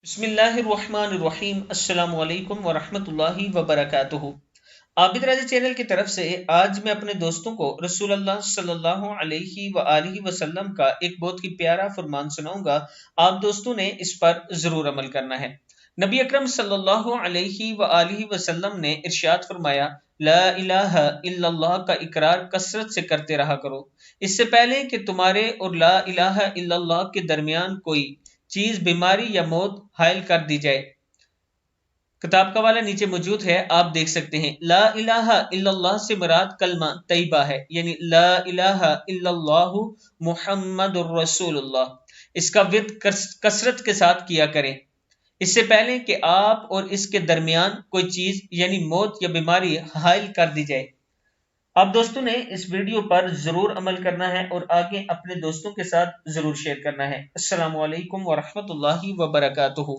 بسم اللہ الرحمن الرحیم السلام علیکم ورحمۃ اللہ وبرکاتہ۔ عابد راجہ چینل کی طرف سے آج میں اپنے دوستوں کو رسول اللہ صلی اللہ علیہ وآلہ وسلم کا ایک بہت ہی پیارا فرمان سناؤں گا۔ آپ دوستوں نے اس پر ضرور عمل کرنا ہے۔ نبی اکرم صلی اللہ علیہ وآلہ وسلم نے ارشاد فرمایا، لا الہ الا اللہ کا اقرار کثرت سے کرتے رہا کرو، اس سے پہلے کہ تمہارے اور لا الہ الا اللہ کے درمیان کوئی چیز بیماری یا موت حائل کر دی جائے۔ کتاب کا حوالہ نیچے موجود ہے، آپ دیکھ سکتے ہیں۔ لا الہ الا اللہ سے مراد کلمہ طیبہ ہے، یعنی لا الہ الا اللہ محمد الرسول اللہ۔ اس کا ورد کثرت کے ساتھ کیا کریں، اس سے پہلے کہ آپ اور اس کے درمیان کوئی چیز یعنی موت یا بیماری حائل کر دی جائے۔ آپ دوستوں نے اس ویڈیو پر ضرور عمل کرنا ہے اور آگے اپنے دوستوں کے ساتھ ضرور شیئر کرنا ہے۔ السلام علیکم ورحمۃ اللہ وبرکاتہ۔